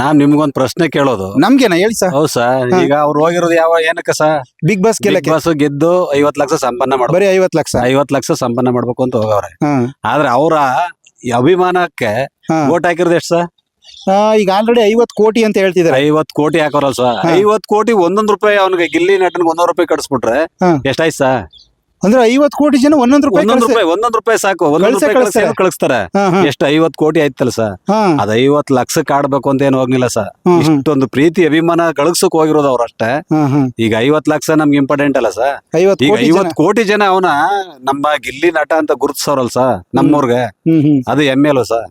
ನಾನ್ ನಿಮ್ಗೊಂದ್ ಪ್ರಶ್ನೆ ಕೇಳೋದು. ನಮ್ಗೇನ ಹೇಳಿ ಸರ್. ಹೌದ್ ಸರ್, ಈಗ ಅವ್ರು ಹೋಗಿರೋದು ಯಾವ ಏನಕ್ಕೆ ಸರ್? ಬಿಗ್ ಬಾಸ್ ಗೆಲ್ಲಕ್ಕೆ ಬಸ್ ಗೆದ್ದು 50 ಲಕ್ಷ ಸಂಪನ್ನ ಮಾಡ್ಬೇಕು. ಬರೀ 50 ಲಕ್ಷ 50 ಲಕ್ಷ ಸಂಪನ್ನ ಮಾಡ್ಬೇಕು ಅಂತ ಹೋಗವ್ರೆ. ಹಾ. ಆದ್ರೆ ಅವರ ಅಭಿಮಾನಕ್ಕೆ ಹಾ. ಓಟ್ ಹಾಕಿರೋದು ಎಷ್ಟು ಸರ್? ಈಗ ಆಲ್ರೆಡಿ 50 ಕೋಟಿ ಅಂತ ಹೇಳ್ತಿದ್ದಾರೆ. 50 ಕೋಟಿ ಹಾಕೋರಲ್ ಸರ್. 50 ಕೋಟಿ ಒಂದೊಂದ್ ರೂಪಾಯಿ ಅವ್ನಿಗೆ ಗಿಲ್ಲಿ ನಟನ್ಗೆ 100 ರೂಪಾಯಿ ಕಟ್ಸ್ಬಿಟ್ರೆ ಹಾ. ಎಷ್ಟಾಯ್ತು ಸರ್? ಅಂದ್ರೆ 50 ಕೋಟಿ ಜನ ಒಂದೊಂದ್ ರೂಪಾಯಿ ಒಂದೊಂದ್ ರೂಪಾಯಿ ಸಾಕು. ಕಳಿಸ್ತಾರೆ. ಎಷ್ಟು 50 ಕೋಟಿ ಆಯ್ತಲ್ಲ ಸರ್. ಅದ್ 50 ಲಕ್ಷಕ್ಕೆ ಆಡ್ಬೇಕು ಅಂತ ಏನು ಹೋಗ್ಲಿಲ್ಲ ಸರ್. ಇಷ್ಟೊಂದು ಪ್ರೀತಿ ಅಭಿಮಾನ ಗಳಿಸಕ್ ಹೋಗಿರೋದು ಅವ್ರ ಅಷ್ಟೇ. ಈಗ 50 ಲಕ್ಷ ನಮ್ಗೆ ಇಂಪಾರ್ಟೆಂಟ್ ಅಲ್ಲ ಸರ್. ಈಗ 50 ಕೋಟಿ ಜನ ಅವನ ನಮ್ಮ ಗಿಲ್ಲಿ ನಟ ಅಂತ ಗುರುತಿಸೋರಲ್ ಸರ್ ನಮ್ಮೂರ್ಗೆ. ಅದು ಹೆಮ್ಮೆ ಅಲ್ವ ಸರ್.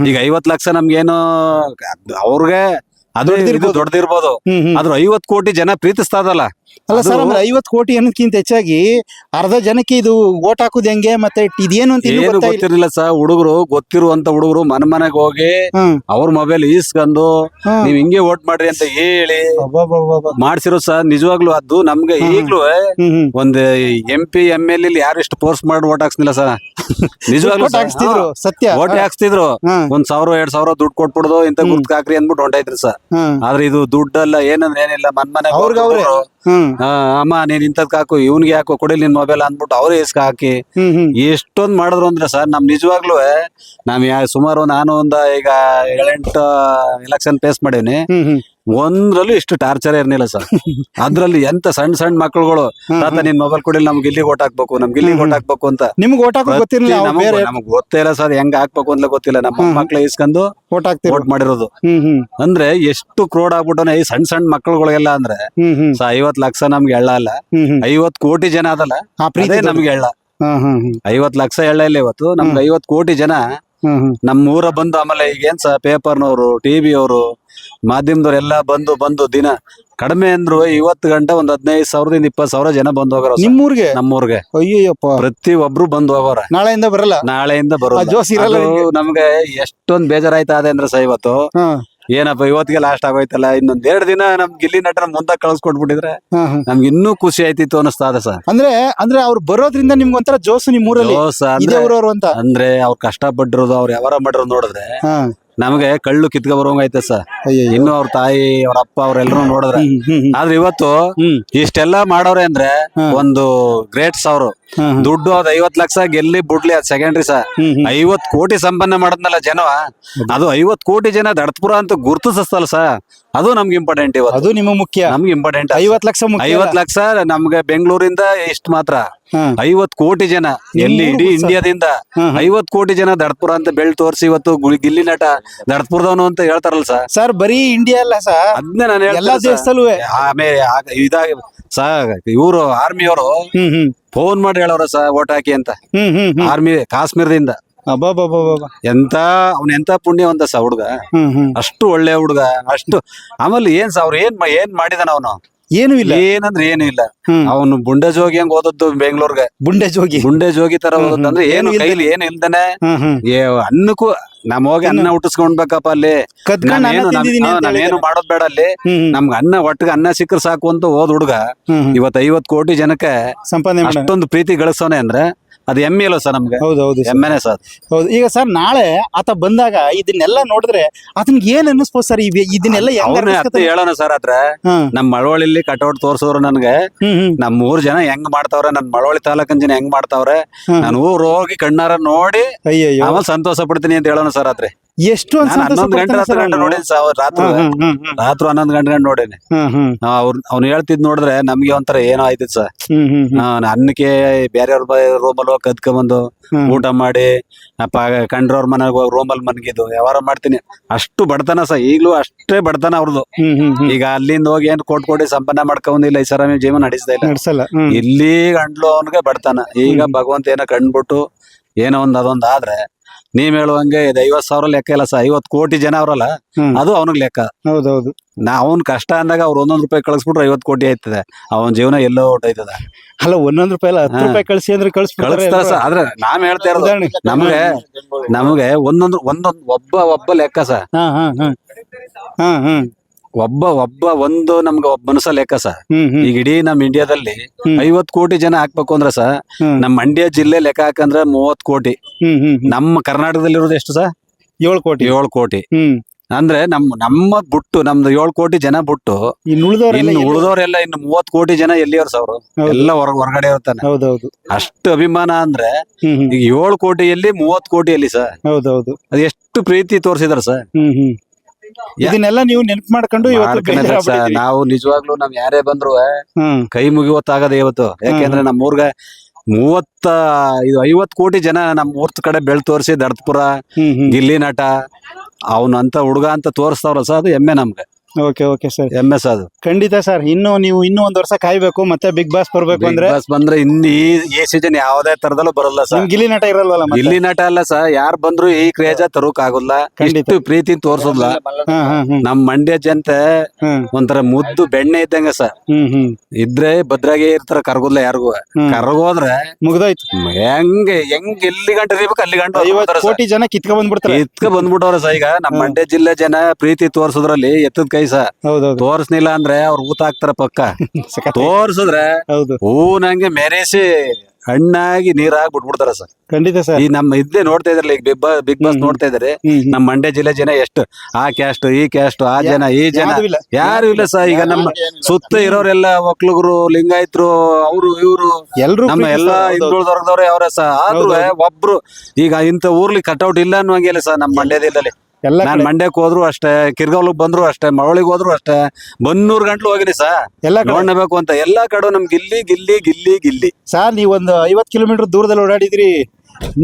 ಈಗ 50 ಲಕ್ಷ ನಮ್ಗೇನು ಅವ್ರಿಗೆ ಅದು ದೊಡ್ಡದಿರ್ಬೋದು. ಆದ್ರೂ 50 ಕೋಟಿ ಜನ ಪ್ರೀತಿಸ್ತಾದಲ್ಲ. ಅಲ್ಲ ಸರ್, ಅಂದ್ರೆ 50 ಕೋಟಿ ಅನ್ನೋದಕ್ಕಿಂತ ಹೆಚ್ಚಾಗಿ ಅರ್ಧ ಜನಕ್ಕೆ ಇದು ಓಟ್ ಹಾಕುದು ಹೆಂಗೆ ಮತ್ತೆ ಇದೇನು ಅಂತ ಏನು ಗೊತ್ತಿರ್ಲಿಲ್ಲ ಸರ್. ಹುಡುಗರು ಗೊತ್ತಿರುವಂತ ಹುಡುಗರು ಮನೆಗೆ ಹೋಗಿ ಅವ್ರ ಮೊಬೈಲ್ ಈಸ್ಕೊಂಡು ನೀವ್ ಹಿಂಗೆ ಓಟ್ ಮಾಡ್ರಿ ಅಂತ ಹೇಳಿ ಮಾಡ್ಸಿರೋ ಸರ್. ನಿಜವಾಗ್ಲು ಅದು ನಮ್ಗೆ ಈಗ್ಲೂ ಒಂದ್ MP MLA ಯಾರು ಇಷ್ಟು ಫೋರ್ಸ್ ಮಾಡಿ ಓಟ್ ಹಾಕ್ಸ್ತಿಲ್ಲ ಸರ್. ನಿಜವಾಗ್ಲೂ ಸತ್ಯ ಓಟ್ ಹಾಕ್ಸ್ತಿದ್ರು. 1,000 2,000 ದುಡ್ಡು ಕೊಟ್ಬಿಡುದು ಇಂತ ಗುರ್ತ್ ಹಾಕ್ರಿ ಅಂದ್ಬಿಟ್ಟು ಹೊಂಟೈತ್ರಿ ಸರ್. ಆದ್ರೆ ಇದು ದುಡ್ಡಲ್ಲ ಏನಂದ್ರೆ ಏನಿಲ್ಲ ಮನೆ ಅಮ್ಮ ನೀನ್ ಇಂಥದ್ ಹಾಕು ಇವ್ನಿಗೆ ಹಾಕು ಕೊಡಿ ನಿನ್ ಮೊಬೈಲ್ ಅಂದ್ಬಿಟ್ಟು ಅವ್ರೇ ಇಸ್ಕ ಹಾಕಿ ಎಷ್ಟೊಂದ್ ಮಾಡಿದ್ರು ಅಂದ್ರೆ ಸರ್. ನಮ್ ನಿಜವಾಗ್ಲೂ ಸುಮಾರು ನಾನು ಈಗ 7-8 ಎಲೆಕ್ಷನ್ ಫೇಸ್ ಮಾಡೀನಿ. ಒಂದ್ರಲ್ಲೂ ಇಷ್ಟು ಟಾರ್ಚರ್ ಇರ್ಲಿಲ್ಲ ಸರ್. ಅದ್ರಲ್ಲಿ ಎಂತ ಸಣ್ಣ ಮಕ್ಕಳುಗಳು ತಾತ ನಿನ್ ಮೊಬೈಲ್ ಕೊಡಿಲ್ಲ ನಮ್ಗೆ ಇಲ್ಲಿ ಓಟ್ ಹಾಕ್ಬೇಕು ನಮ್ಗೆ ಇಲ್ಲಿ ಓಟ್ ಹಾಕ್ಬೇಕು ಅಂತ. ನಿಮ್ಗೆ ಓಟ್ ಹಾಕೋ ಗೊತ್ತಿರಲಿಲ್ಲ? ನಮಗ್ ಗೊತ್ತೇ ಇಲ್ಲ ಸರ್ ಹೆಂಗ್ ಹಾಕ್ಬೇಕು ಅಂತ ಗೊತ್ತಿಲ್ಲ. ನಮ್ಮ ಮಕ್ಳು ಇಸ್ಕೊಂಡು ಓಟ್ ಮಾಡಿರೋದು ಅಂದ್ರೆ ಎಷ್ಟು ಕ್ರೋಡ್ ಆಗ್ಬಿಟ್ಟು ಈ ಸಣ್ಣ ಮಕ್ಕಳುಗಳಿಗೆಲ್ಲ ಅಂದ್ರೆ 50 ಲಕ್ಷ ನಮ್ಗೆ ಎಳ್ಳ ಅಲ್ಲ, 50 ಕೋಟಿ ಜನ ಅದಲ್ಲ ಅದೇ ನಮ್ಗೆ ಎಳ್ಳ. 50 ಲಕ್ಷ ಎಳ್ಳ ಇಲ್ಲ ಇವತ್ತು ನಮ್ಗೆ 50 ಕೋಟಿ ಜನ ನಮ್ಮ ಊರ ಬಂದು. ಆಮೇಲೆ ಈಗ ಏನ್ ಸರ್ ಪೇಪರ್ನವರು TV ಅವರು ಮಾಧ್ಯಮದವ್ರು ಎಲ್ಲಾ ಬಂದು ದಿನ ಕಡಿಮೆ ಅಂದ್ರು 50 ಗಂಟೆ ಒಂದ್ 15,000ದಿಂದ 20,000 ಜನ ಬಂದು ಹೋಗೋರು ನಮ್ಮೂರ್ಗೆ. ಅಯ್ಯಪ್ಪ, ಪ್ರತಿ ಒಬ್ರು ಬಂದು ಹೋಗೋರ. ನಾಳೆಯಿಂದ ಬರಲ್ಲ ನಮ್ಗೆ ಎಷ್ಟೊಂದ್ ಬೇಜಾರಾಯ್ತಾ ಅದೇ ಅಂದ್ರೆ ಸರ್ ಇವತ್ತು ಏನಪ್ಪ ಇವತ್ತಿಗೆ ಲಾಸ್ಟ್ ಆಗೋಯ್ತಲ್ಲ, ಇನ್ನೊಂದ್ 2 ದಿನ ನಮ್ ಗಿಲ್ಲಿ ನಟನ ಮುಂದೆ ಕಳ್ಸ್ಕೊಟ್ಬಿಟ್ಟಿದ್ರೆ ನಮ್ಗೆ ಇನ್ನೂ ಖುಷಿ ಆಯ್ತಿತ್ತು ಅನಿಸ್ತಾದ ಸರ್. ಅಂದ್ರೆ ಅವ್ರು ಬರೋದ್ರಿಂದ ನಿಮ್ಗೆ ಒಂಥರ ಜೋಸು ನಿಮ್ ಊರಲ್ಲಿ ಅಂತ. ಅಂದ್ರೆ ಅವ್ರು ಕಷ್ಟಪಟ್ಟಿರೋದು ಅವ್ರು ವ್ಯವಹಾರ ಮಾಡಿರೋದು ನೋಡಿದ್ರೆ ನಮಗೆ ಕಳ್ಳು ಕಿತ್ಕ ಬರೋಂಗೈತೆ ಸರ್. ಇನ್ನು ಅವ್ರ ತಾಯಿ ಅವ್ರ ಅಪ್ಪ ಅವ್ರೆಲ್ಲರೂ ನೋಡಿದ್ರೆ. ಆದ್ರೆ ಇವತ್ತು ಇಷ್ಟೆಲ್ಲಾ ಮಾಡೋರೆ ಅಂದ್ರೆ ಒಂದು ಗ್ರೇಟ್ಸ್ ಅವರು. ದುಡ್ಡು ಅದ್ 50 ಲಕ್ಷ ಗೆಲ್ಲಿ ಬಿಡ್ಲಿ ಅದ್ ಸೆಕೆಂಡ್ರಿ ಸರ್. 50 ಕೋಟಿ ಸಂಪನ್ನ ಮಾಡದ್ನಲ್ಲ ಜನ, ಅದು 50 ಕೋಟಿ ಜನ ದಡ್ಪುರ ಅಂತ ಗುರ್ತಿಸಲ್ಲ ಸರ್. ಅದು ನಮ್ಗೆ ಇಂಪಾರ್ಟೆಂಟ್ ಇವತ್ತು. ಅದು ನಿಮಗೆ ಮುಖ್ಯ. ನಮ್ಗೆ ಇಂಪಾರ್ಟೆಂಟ್ 50 ಲಕ್ಷ 50 ಲಕ್ಷ ನಮ್ಗೆ ಬೆಂಗಳೂರಿಂದ ಇಷ್ಟು ಮಾತ್ರ. 50 ಕೋಟಿ ಜನ ಎಲ್ಲಿ ಇಡೀ ಇಂಡಿಯಾದಿಂದ 50 ಕೋಟಿ ಜನ ದಡ್ಪುರ ಅಂತ ಬೆಳ್ ತೋರಿಸಿ ಇವತ್ತು ಗಿಲ್ಲಿ ನಟ ದಡ್ಪುರದವನು ಅಂತ ಹೇಳ್ತಾರಲ್ಲ ಸರ್. ಸರ್ ಬರೀ ಇಂಡಿಯಾ ಅಲ್ಲ ಸರ್, ಅದನ್ನೇ ನಾನು ಎಲ್ಲಾ ದೇಶದಲ್ಲೂ. ಆಮೇಲೆ ಇದಾಗಿ ಸರ್ ಇವರು ಆರ್ಮಿ ಅವರು ಫೋನ್ ಮಾಡಿ ಹೇಳವ್ರ ಸರ್ ಓಟ್ ಹಾಕಿ ಅಂತ. ಆರ್ಮಿ ಕಾಶ್ಮೀರದಿಂದ. ಎಂತ ಎಂತ ಪುಣ್ಯವಂತ ಸ ಹುಡ್ಗ, ಅಷ್ಟು ಒಳ್ಳೆ ಹುಡ್ಗ ಅಷ್ಟು. ಆಮೇಲೆ ಏನ್ ಸ ಅವ್ರು ಏನ್ ಮಾಡಿದಾನ ಅವನು? ಏನು ಇಲ್ಲ. ಏನಂದ್ರೆ ಏನು ಇಲ್ಲ. ಅವನು ಬುಂಡೆ ಜೋಗಿ ಹಂಗ ಓದದ್ದು ಬೆಂಗಳೂರ್ಗೆ. ಬುಂಡೆ ಜೋಗಿ ತರ ಓದತ್ತಂದ್ರೆ ಏನು ಕೈಲಿ ಏನು ಇಲ್ದಾನೆ ಅನ್ನಕ್ಕೂ ನಮ್ ಹೋಗಿ ಅನ್ನ ಹುಟ್ಟಿಸ್ಕೊಂಡ್ಬೇಕಪ್ಪ ಅಲ್ಲಿ. ನಾನೇನು ಮಾಡೋದ್ ಬೇಡ ಅಲ್ಲಿ, ನಮ್ಗೆ ಒಟ್ಟಿಗೆ ಅನ್ನ ಸಿಕ್ಕರ್ ಸಾಕು ಅಂತ ಹೋದ್ ಹುಡ್ಗ ಇವತ್ 50 ಕೋಟಿ ಜನಕ್ಕೆ ಸಂಪಾದನೆ ಅಷ್ಟೊಂದು ಪ್ರೀತಿ ಗಳಿಸೋನೆ ಅಂದ್ರೆ ಅದು ಹೆಮ್ಮೆ ಅಲ್ವ ಸರ್ ನಮ್ಗೆ? ಹೆಮ್ಮೆನೆ ಸರ್. ಹೌದು. ಈಗ ಸರ್ ನಾಳೆ ಆತ ಬಂದಾಗ ಇದನ್ನೆಲ್ಲ ನೋಡಿದ್ರೆ ಆತನ್ಗೆ ಏನ್ ಅನ್ನಿಸ್ಬೋದು ಸರ್? ಇದನ್ನೆಲ್ಲ ಹೇಳೋಣ ಸರ್. ಆದ್ರೆ ನಮ್ ಮಳವಳ್ಳಿ ಕಟೌಟ್ ತೋರ್ಸೋರು ನನ್ಗೆ ನಮ್ 3 ಜನ ಹೆಂಗ್ ಮಾಡ್ತಾವ್ರೆ, ನನ್ ಮಳವಳ್ಳಿ ತಾಲೂಕಿನ ಜನ ಹೆಂಗ್ ಮಾಡ್ತಾವ್ರೆ, ನಾನು ಊರ್ ಹೋಗಿ ಕಣ್ಣಾರ ನೋಡಿ ಆಮೇಲೆ ಸಂತೋಷ ಪಡ್ತೀನಿ ಅಂತ ಹೇಳೋಣ ಸರ್. ಆದ್ರೆ ಎಷ್ಟು 11 ಗಂಟೆ 10 ಗಂಟೆ ನೋಡಿನಿ ಸರ್. ರಾತ್ರಿ 11 ಗಂಟೆ ನೋಡೇನಿ. ಅವ್ನು ಹೇಳ್ತಿದ್ ನೋಡಿದ್ರೆ ನಮ್ಗೆ ಒಂಥರ ಏನೋ ಆಯ್ತದ ಸರ್. ಅನ್ನಕ್ಕೆ ಬೇರೆಯವ್ರ ರೂಮಲ್ಲಿ ಹೋಗಿ ಕದ್ಕೊಂಬಂದು ಊಟ ಮಾಡಿ ಕಂಡ್ರವ್ರ ಮನೆಗೆ ಹೋಗಿ ರೂಮಲ್ಲಿ ಮನ್ಗಿದ್ದು ವ್ಯವಹಾರ ಮಾಡ್ತೀನಿ. ಅಷ್ಟು ಬಡತನ ಸರ್, ಈಗ್ಲೂ ಅಷ್ಟೇ ಬಡತನ ಅವ್ರದ್ದು. ಈಗ ಅಲ್ಲಿಂದ ಹೋಗಿ ಏನ್ ಕೊಟ್ಕೊಡಿ ಸಂಪನ್ನ ಮಾಡ್ಕೊಂಡಿಲ್ಲ, ಐಷಾರಾಮಿ ಜೀವನ ನಡೆಸ್ತಾ ಇಲ್ಲ. ಇಲ್ಲಿ ಗಂಡ್ಲು ಅವನ್ಗೆ ಬಡತನ. ಈಗ ಭಗವಂತ ಏನೋ ಕಂಡ್ಬಿಟ್ಟು ಏನೋ ಅದೊಂದ್ ಆದ್ರೆ ನೀವ್ ಹೇಳುವಂಗೆ 50,000 ಲೆಕ್ಕ ಇಲ್ಲ ಸರ್. 50 ಕೋಟಿ ಜನ ಅವ್ರಲ್ಲ, ಅದು ಅವನಿಗೆ ಲೆಕ್ಕ. ಹೌದೌದು. ಅವ್ನ್ ಕಷ್ಟ ಅಂದಾಗ ಅವ್ರು 1 ರೂಪಾಯಿ ಕಳಿಸ್ಬಿಟ್ರೆ 50 ಕೋಟಿ ಆಯ್ತದೆ. ಅವನ್ ಜೀವನ ಎಲ್ಲೋ ಹೊಟ್ಟೈತದ. ಅಲ್ಲ 1 ರೂಪಾಯಿ ಅಲ್ಲ, 10 ರೂಪಾಯಿ ಕಳಿಸಿ ಅಂದ್ರೆ ಕಳಿಸ್ತಾರ ಸರ್. ಆದ್ರೆ ನಾವ್ ಹೇಳ್ತಾ ಇರೋದು ನಮ್ಗೆ ಒಬ್ಬ ಲೆಕ್ಕ ಸರ್. ಒಬ್ಬ ನಮ್ಗೆ ಒಬ್ಬ ಮನುಷ್ಯ ಲೆಕ್ಕ ಸರ್. ಈಗ ಇಡೀ ನಮ್ ಇಂಡಿಯಾದಲ್ಲಿ 50 ಕೋಟಿ ಜನ ಹಾಕ್ಬೇಕು ಅಂದ್ರೆ ಸರ್, ನಮ್ ಮಂಡ್ಯ ಜಿಲ್ಲೆ ಲೆಕ್ಕ ಹಾಕಂದ್ರೆ 30 ಕೋಟಿ. ನಮ್ಮ ಕರ್ನಾಟಕದಲ್ಲಿ ಇರೋದು ಎಷ್ಟು ಸರ್? 7 ಕೋಟಿ. 7 ಕೋಟಿ. ಅಂದ್ರೆ ನಮ್ಮ ಬಿಟ್ಟು ನಮ್ದು 7 ಕೋಟಿ ಜನ ಬಿಟ್ಟು ಇನ್ನು ಉಳಿದವರೆಲ್ಲ ಇನ್ನು ಉಳಿದವರೆಲ್ಲ ಇನ್ನು 30 ಕೋಟಿ ಜನ ಎಲ್ಲಿಯವ್ರ ಅವ್ರು ಹೌದು. ಎಲ್ಲ ಹೊರಗಡೆ ಇರ್ತಾನೆ. ಹೌದೌದು. ಅಷ್ಟು ಅಭಿಮಾನ ಅಂದ್ರೆ ಹ್ಮ್ ಈಗ 7 ಕೋಟಿಯಲ್ಲಿ 30 ಕೋಟಿಯಲ್ಲಿ ಸರ್ ಹೌದೌದು. ಅದು ಎಷ್ಟು ಪ್ರೀತಿ ತೋರಿಸಿದಾರೆ ಸರ್. ಇದನ್ನೆಲ್ಲ ನೀವು ನೆನಪು ಮಾಡ್ಕೊಂಡು ಇವತ್ತು ಬೇಜಾರಾಗ್ಬಿಟ್ಟಿದ್ದೀರಿ. ನಾವು ನಿಜವಾಗ್ಲೂ ನಾವ್ ಯಾರೇ ಬಂದ್ರು ಹ್ಮ್ ಕೈ ಮುಗಿವತ್ತಾಗದೆ ಇವತ್ತು. ಯಾಕೆಂದ್ರೆ ನಮ್ಮ ಊರ್ಗ 50 ಕೋಟಿ ಜನ ನಮ್ಮ ಊರ್ತ ಕಡೆ ಬೆಳ್ ತೋರಿಸಿ ದಡ್ಪುರ ಹ್ಮ್ ಗಿಲ್ಲಿ ನಟ ಅವನಂತ ಹುಡುಗ ಅಂತ ತೋರಿಸ್ತಾವ್ರ ಸರ್. ಅದು ಹೆಮ್ಮೆ ನಮ್ಗೆ, ಓಕೆ ಓಕೆ ಸರ್. ಹೆಮ್ಮೆ ಸರ್ ಅದು. ಖಂಡಿತ ಸರ್. ನೀವು ಇನ್ನೂ ಒಂದ್ ವರ್ಷ ಕಾಯ್ಬೇಕು, ಮತ್ತೆ ಬಿಗ್ ಬಾಸ್ ಬರ್ಬೇಕು ಅಂದ್ರೆ. Big Boss ಬಂದ್ರೆ ಇನ್ನು ಈ ಸೀಸನ್ ಯಾವ್ದೇ ತರದಲ್ಲೂ ಬರಲ್ಲ ಸರ್. ನಿಮ್ ಗಿಲ್ಲಿ ನಟ ಇರಲ್ವಲ್ಲ ಮತ್ತೆ? ಗಿಲ್ಲಿ ನಟ ಅಲ್ಲ ಸರ್, ಯಾರ್ ಬಂದ್ರು ಈ ಕ್ರೇಜ ತರೋಕ್ ಆಗುಲ್ಲ. ಖಂಡಿತ. ಇಷ್ಟು ಪ್ರೀತಿ ತೋರ್ಸೋದ್ಲ ನಮ್ ಮಂಡ್ಯ ಜನತೆ. ಒಂಥರ ಮುದ್ದು ಬೆಣ್ಣೆ ಇದ್ದಂಗ ಸರ್. ಇದ್ರೆ ಭದ್ರಾಗೆ ಇರ್ತಾರ, ಕರ್ಗೋದ್ಲ ಯಾರಿಗೂ. ಕರ್ಗೋದ್ರೆ ಮುಗ್ದೋಯ್ತು. ಹೆಂಗ್ ಎಲ್ಲಿ ಗಂಟೆ ಇರ್ಬೇಕು ಅಲ್ಲಿ ಗಂಟೆ 50 ಕೋಟಿ ಜನ ಕಿತ್ಕೊಂಡ್ ಬಂದ್ಬಿಡ್ತಾರೆ. ಬಂದ್ಬಿಟ್ಟವ್ರ ಸರ್. ಈಗ ನಮ್ ಮಂಡ್ಯ ಜಿಲ್ಲೆ ಜನ ಪ್ರೀತಿ ತೋರ್ಸೋದ್ರಲ್ಲಿ ಎತ್ತದ ಕೈ ಸರ್. ಹೌದೌದು. ತೋರ್ಸ್ನಿಲ್ಲ ಅಂದ್ರೆ ಅವ್ರು ಊತ ಹಾಕ್ತಾರ ಪಕ್ಕ. ತೋರ್ಸಿದ್ರೆ ಹೌದು. ನಂಗೆ ಮೆರೆಸಿ ಹಣ್ಣಾಗಿ ನೀರಾಗಿ ಬಿಟ್ಬಿಡ್ತಾರ ಸರ್. ಖಂಡಿತ ಸರ್. ಈ ನಮ್ಮ ಇದ್ದೇ ನೋಡ್ತಾ ಇದ್ರಲ್ಲ, ಈಗ ಬಿಗ್ ಬಾಸ್ ನೋಡ್ತಾ ಇದಾರೆ. ನಮ್ ಮಂಡ್ಯ ಜಿಲ್ಲೆ ಜನ ಎಷ್ಟು ಆ ಕ್ಯಾಸ್ಟ್ ಈ ಕ್ಯಾಸ್ಟ್ ಆ ಜನ ಈ ಜನ ಯಾರು ಇಲ್ಲ ಸರ್. ಈಗ ನಮ್ಮ ಸುತ್ತ ಇರೋರೆಲ್ಲ ಒಕ್ಲುಗರು, ಲಿಂಗಾಯತ್ರು, ಅವರು ಇವ್ರು ಎಲ್ರು ನಮ್ಮ ಎಲ್ಲಾ ಹಿಂದುಳಿದವ್ರದವ್ರೆ ಅವ್ರೆ ಸರ್. ಆದ್ರೂ ಒಬ್ರು ಈಗ ಇಂಥ ಊರ್ಲಿ ಕಟ್ಔಟ್ ಇಲ್ಲ ಅನ್ನುವಂಗಿಲ್ಲ ಸರ್ ನಮ್ಮ ಮಂಡ್ಯದಲ್ಲಿ. ಎಲ್ಲ ನಾನ್ ಮಂಡ್ಯಕ್ಕೆ ಹೋದ್ರು ಅಷ್ಟೇ, ಕಿರ್ಗಾವ್ಲಿಗ್ ಬಂದ್ರು ಅಷ್ಟೇ, ಮಳವಳ್ಳಿಗೆ ಹೋದ್ರು ಅಷ್ಟೇ, ಬನ್ನೂರ್ ಗಂಟ್ಲು ಹೋಗಿನಿ ಸರ್ ಎಲ್ಲ ನೋಡ್ಬೇಕು ಅಂತ. ಎಲ್ಲಾ ಕಡೆ ನಮ್ ಗಿಲ್ಲಿ ಗಿಲ್ಲಿ ಗಿಲ್ಲಿ ಗಿಲ್ಲಿ ಸರ್. ನೀವ್ ಒಂದು 50 ಕಿಲೋಮೀಟರ್ ದೂರದಲ್ಲಿ ಓಡಾಡಿದ್ರಿ.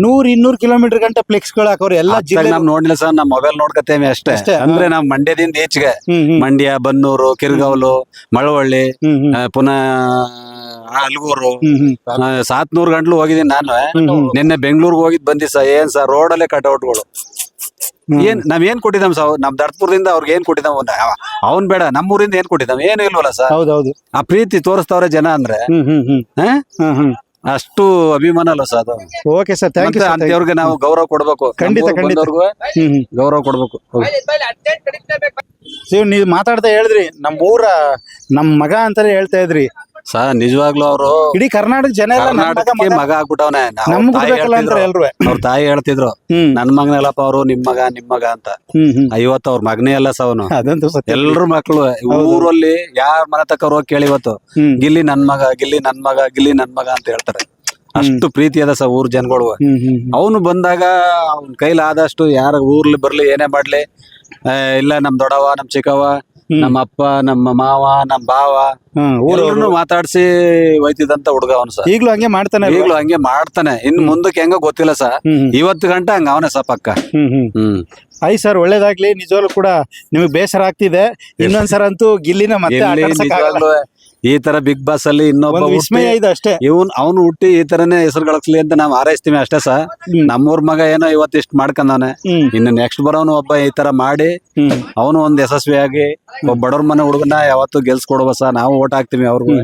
100-200 ಕಿಲೋಮೀಟರ್ ಗಂಟೆ ಫ್ಲೆಕ್ಸ್ ಗಳು ಹಾಕೋರು ಎಲ್ಲ ಜಿಲ್ಲೆ. ನಾವ್ ನೋಡ್ಲಿಲ್ಲ ಸರ್, ನಮ್ ಮೊಬೈಲ್ ನೋಡ್ಕತೇವೆ ಅಷ್ಟೇ. ಅಂದ್ರೆ ನಾವ್ ಮಂಡ್ಯದಿಂದ ಈಚೆಗೆ ಮಂಡ್ಯ, ಬನ್ನೂರು, ಕಿರ್ಗಾವ್ಲು, ಮಳವಳ್ಳಿ, ಪುನಃ ಅಲ್ಗೂರು, 700 ಗಂಟ್ಲು ಹೋಗಿದ್ದೀನಿ ನಾನು. ನಿನ್ನೆ ಬೆಂಗಳೂರಿಗೆ ಹೋಗಿದ್ ಬಂದಿ ಸರ್. ಏನ್ ಸರ್ ರೋಡಲ್ಲೇ ಕಟ್ಔಟ್ಗಳು. ನಾವ್ ಏನ್ ಕೊಟ್ಟಿದ್ದಾಮ್ ಸರ್? ನಮ್ ದಡ್ಪುರದಿಂದ ಅವ್ರಿಗೆ ಏನ್ ಕೊಟ್ಟಿದ್ದಾವ? ಅವ್ನ್ ಬೇಡ, ನಮ್ಮೂರಿಂದ ಏನ್ ಕೊಟ್ಟಿದ್ದಾವ? ಏನು ಇಲ್ವಲ್ಲ ಸರ್. ಹೌದೌದು. ಆ ಪ್ರೀತಿ ತೋರಿಸ್ತವ್ರೆ ಜನ ಅಂದ್ರೆ ಅಷ್ಟು ಅಭಿಮಾನ ಅಲ್ಲ ಸರ್ ಅದು. Okay sir, thank you. ಅಂತವ್ರಿಗೆ ನಾವು ಗೌರವ ಕೊಡ್ಬೇಕು. ಖಂಡಿತ ಖಂಡಿತ ಗೌರವ ಕೊಡ್ಬೇಕು. ನೀವು ಮಾತಾಡ್ತಾ ಹೇಳಿದ್ರಿ ನಮ್ ಮಗ ಅಂತಾನೆ ಹೇಳ್ತಾ ಇದ್ರಿ ಸರ್. ನಿಜವಾಗ್ಲೂ ಅವರು ಇಡೀ ಕರ್ನಾಟಕ ಜನ ಕರ್ನಾಟಕಕ್ಕೆ ಮಗ ಆಗ್ಬಿಟ್ಟವನೆ. ಅವ್ರ ತಾಯಿ ಹೇಳ್ತಿದ್ರು, ನನ್ ಮಗನಲ್ಲಪ್ಪ ಅವರು, ನಿಮ್ ಮಗ ಅಂತ. ಇವತ್ತು ಅವ್ರ ಮಗನೇ ಅಲ್ಲ ಸ ಅವನು. ಎಲ್ರು ಮಕ್ಳು ಊರಲ್ಲಿ ಯಾರ ಮನೆ ತಕ್ಕ ಹೋಗಿ ಕೇಳಿ ಇವತ್ತು ಗಿಲ್ಲಿ ನನ್ ಮಗ, ಗಿಲ್ಲಿ ನನ್ ಮಗ, ಗಿಲ್ಲಿ ನನ್ ಮಗ ಅಂತ ಹೇಳ್ತಾರೆ. ಅಷ್ಟು ಪ್ರೀತಿ ಅದ ಸರ್ ಊರ್ ಜನಗಳು. ಅವನು ಬಂದಾಗ ಅವ್ನ ಕೈಲಿ ಆದಷ್ಟು ಯಾರ ಊರ್ಲಿ ಬರ್ಲಿ ಏನೇ ಮಾಡ್ಲಿ, ಇಲ್ಲ ನಮ್ ದೊಡ್ಡವ, ನಮ್ ಚಿಕ್ಕವ, ನಮ್ಮ ಅಪ್ಪ, ನಮ್ಮ ಮಾವ, ನಮ್ ಬಾವ ಊರನ್ನು ಮಾತಾಡ್ಸಿ ಒಯ್ತಿದಂತ ಹುಡುಗ ಅವನು ಸರ್. ಈಗ್ಲೂ ಹಂಗೆ ಮಾಡ್ತಾನೆ. ಇನ್ ಮುಂದಕ್ಕೆ ಹೆಂಗ ಗೊತ್ತಿಲ್ಲ ಸರ್. ಇವತ್ತು ಗಂಟ ಹಂಗ ಅವನೇ ಸರ್ ಪಕ್ಕ. ಆಯ್ತು ಸರ್, ಒಳ್ಳೇದಾಗ್ಲಿ. ನಿಜವಾಗ್ಲೂ ಕೂಡ ನಿಮಗೆ ಬೇಸರ ಆಗ್ತಿದೆ. ಇನ್ನೊಂದ್ಸರ ಅಂತೂ ಗಿಲ್ಲಿನ ಮತ್ತೆ ಈ ತರ ಬಿಗ್ ಬಾಸ್ ಅಲ್ಲಿ ಇನ್ನೊಬ್ಬ ವಿಸ್ಮಯ ಇದೆ ಅಷ್ಟೇ. ಅವನು ಹುಟ್ಟಿ ಈ ತರನೇ ಹೆಸರು ಗಳಿಸ್ಲಿ ಅಂತ ನಾವ್ ಹಾರೈಸ್ತೀವಿ ಅಷ್ಟೇ ಸರ್. ನಮ್ಮೂರ್ ಮಗ ಏನೋ ಇವತ್ತಿಷ್ಟು ಮಾಡ್ಕೊಂಡವನೆ. ಇನ್ನು ನೆಕ್ಸ್ಟ್ ಬರೋನು ಒಬ್ಬ ಈ ತರ ಮಾಡಿ ಅವನು ಒಂದ್ ಯಶಸ್ವಿಯಾಗಿ ಒಬ್ಬ ಬಡವ್ರ ಮನೆ ಹುಡುಗನ ಯಾವತ್ತು ಗೆಲ್ಸ್ಕೊಡುವ ಸರ್. ನಾವು ಓಟ್ ಹಾಕ್ತಿವಿ ಅವ್ರಿಗೂ.